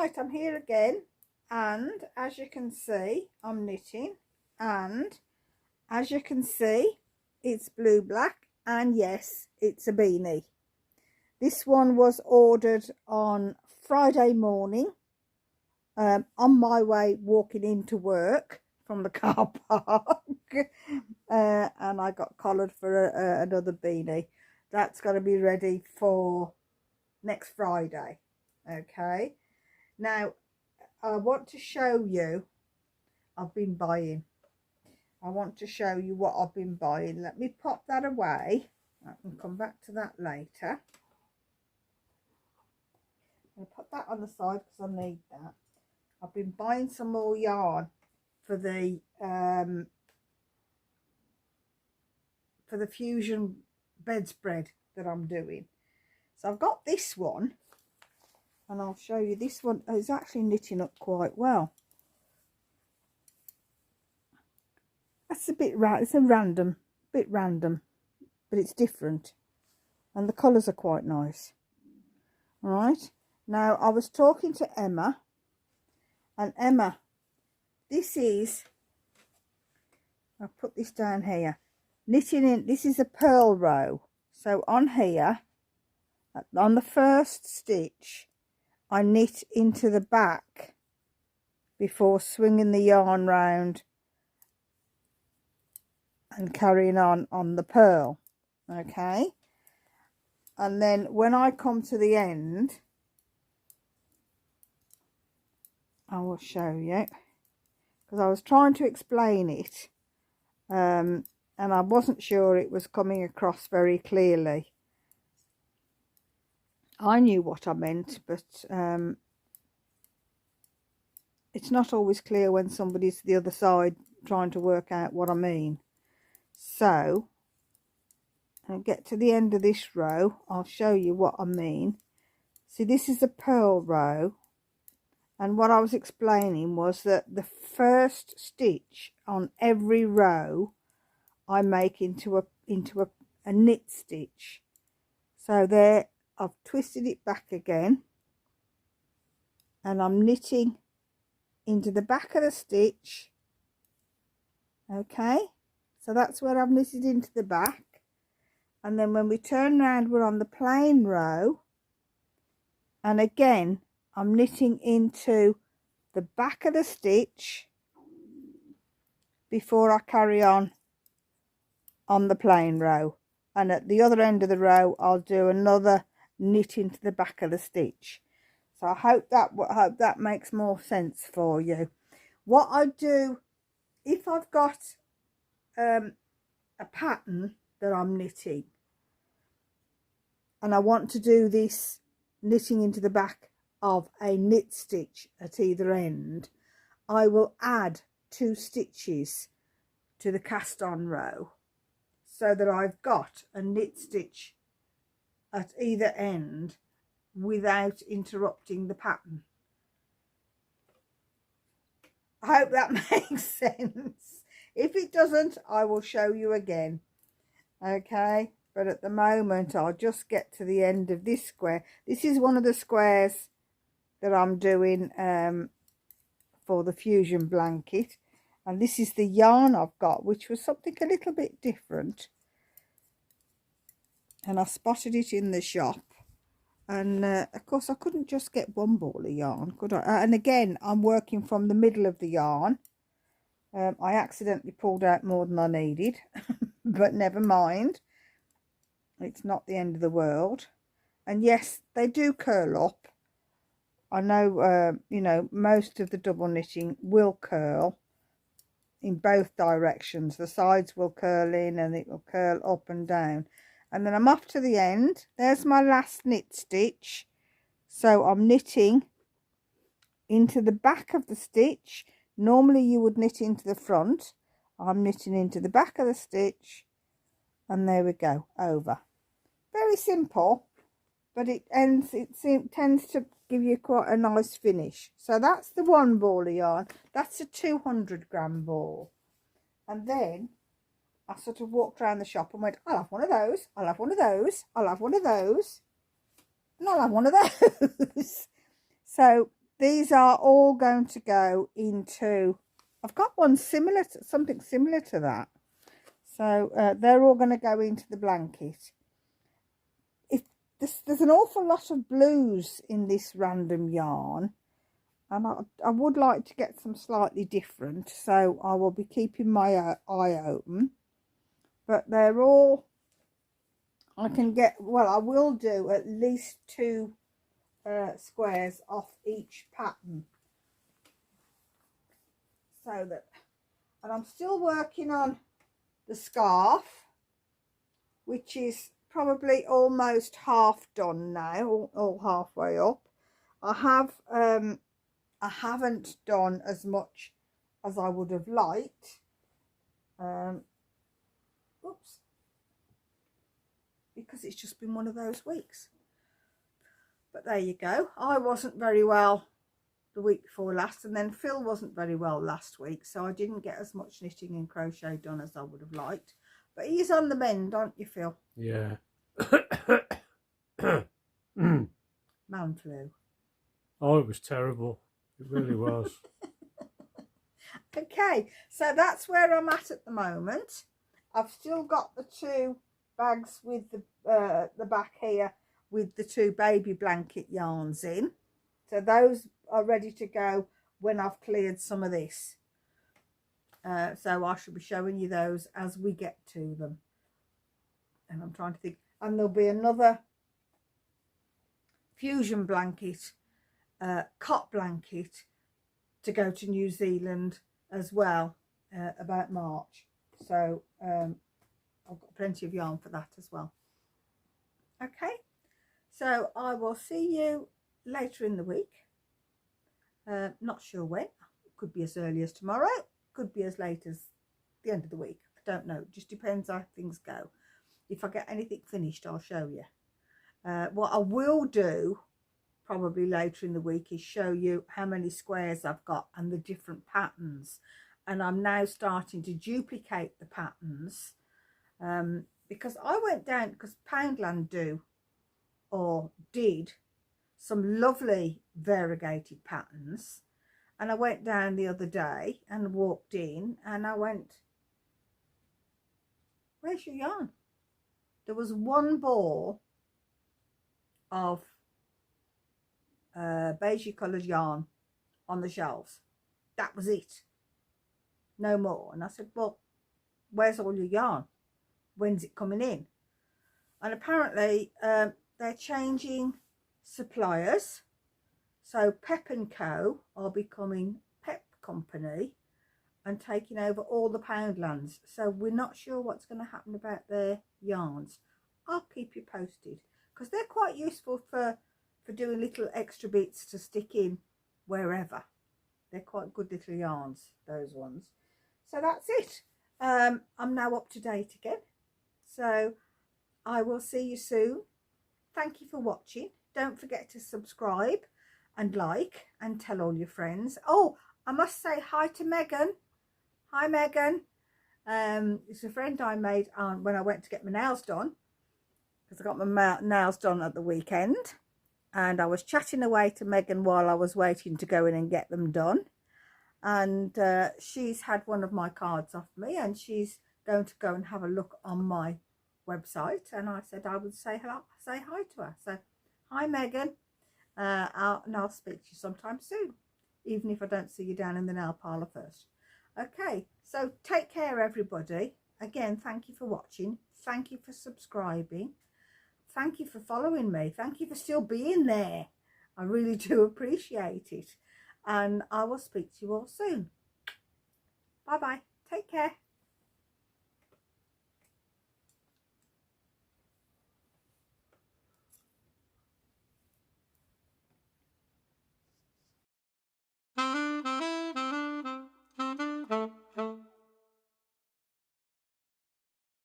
Right, I'm here again, and as you can see, I'm knitting, and as you can see, it's blue black, and yes, it's a beanie. This one was ordered on Friday morning, on my way walking into work from the car park, and I got collared for another beanie. That's got to be ready for next Friday. Okay, now I want to show you, I've been buying. I want to show you what I've been buying. Let me pop that away. I can come back to that later. I'll put that on the side because I need that. I've been buying some more yarn for the fusion bedspread that I'm doing. So I've got this one, and I'll show you. This one is actually knitting up quite well. That's a bit it's a bit random, but it's different, and the colours are quite nice. All right, now I was talking to Emma, and Emma, this is, I'll put this down here, knitting in, this is a purl row. So on here, on the first stitch, I knit into the back before swinging the yarn round and carrying on the purl. Okay, and then when I come to the end, I will show you, because I was trying to explain it, and I wasn't sure it was coming across very clearly. I knew what I meant, but it's not always clear when somebody's the other side trying to work out what I mean. So I'll get to the end of this row, I'll show you what I mean. See, this is a purl row, and what I was explaining was that the first stitch on every row I make into a knit stitch. So there, I've twisted it back again, and I'm knitting into the back of the stitch. Okay, so that's where I've knitted into the back, and then when we turn around, we're on the plain row, and again I'm knitting into the back of the stitch before I carry on the plain row, and at the other end of the row I'll do another knit into the back of the stitch. So I hope that makes more sense for you. What I do, if I've got a pattern that I'm knitting and I want to do this knitting into the back of a knit stitch at either end, I will add 2 stitches to the cast on row, so that I've got a knit stitch at either end without interrupting the pattern. I hope that makes sense. If it doesn't, I will show you again. Okay, but at the moment I'll just get to the end of this square. This is one of the squares that I'm doing for the fusion blanket, and this is the yarn I've got, which was something a little bit different, and I spotted it in the shop, and of course I couldn't just get one ball of yarn, could I? And again, I'm working from the middle of the yarn. I accidentally pulled out more than I needed, but never mind, it's not the end of the world. And yes, they do curl up. I know, you know, most of the double knitting will curl in both directions. The sides will curl in and it will curl up and down. And then I'm off to the end. There's my last knit stitch. So I'm knitting into the back of the stitch. Normally you would knit into the front. I'm knitting into the back of the stitch, and there we go, over. Very simple, but it tends to give you quite a nice finish. So that's the one ball of yarn. That's a 200-gram ball. And then I sort of walked around the shop and went, I'll have one of those, I'll have one of those, I'll have one of those, and I'll have one of those. So these are all going to go into, I've got one similar to, something similar to that. So they're all going to go into the blanket. If there's an awful lot of blues in this random yarn, and I would like to get some slightly different, so I will be keeping my eye open. But they're all, I can get, well, I will do at least 2 squares off each pattern. So that, and I'm still working on the scarf, which is probably almost half done now, all halfway up. I haven't done as much as I would have liked. Oops, because it's just been one of those weeks. But there you go. I wasn't very well the week before last, and then Phil wasn't very well last week, so I didn't get as much knitting and crochet done as I would have liked. But he's on the mend, aren't you, Phil? Yeah. Man flu. Oh, it was terrible. It really was. Okay, so that's where I'm at the moment. I've still got the 2 bags with the back here with the 2 baby blanket yarns in. So those are ready to go when I've cleared some of this. So I shall be showing you those as we get to them. And I'm trying to think. And there'll be another fusion blanket, cot blanket to go to New Zealand as well about March. So I've got plenty of yarn for that as well. Okay, so I will see you later in the week. Not sure when. Could be as early as tomorrow, could be as late as the end of the week. I don't know, it just depends how things go. If I get anything finished, I'll show you. What I will do probably later in the week is show you how many squares I've got and the different patterns. And I'm now starting to duplicate the patterns because I went down, because Poundland did some lovely variegated patterns, and I went down the other day and walked in and I went, where's your yarn? There was one ball of beige coloured yarn on the shelves. That was it, no more. And I said, well, where's all your yarn? When's it coming in? And apparently they're changing suppliers. So Pep & Co are becoming Pep Company and taking over all the Poundlands. So we're not sure what's going to happen about their yarns. I'll keep you posted, because they're quite useful for doing little extra bits to stick in wherever. They're quite good little yarns, those ones. So that's it. I'm now up to date again. So I will see you soon. Thank you for watching. Don't forget to subscribe and like and tell all your friends. Oh, I must say hi to Megan. Hi, Megan. It's a friend I made when I went to get my nails done, because I got my nails done at the weekend, and I was chatting away to Megan while I was waiting to go in and get them done. And she's had one of my cards off me, and she's going to go and have a look on my website, and I said I would say hello, say hi to her. So hi, Megan. And I'll speak to you sometime soon, even if I don't see you down in the nail parlour first. Okay, so take care, everybody. Again, thank you for watching. Thank you for subscribing. Thank you for following me. Thank you for still being there. I really do appreciate it. And I will speak to you all soon. Bye bye. Take care.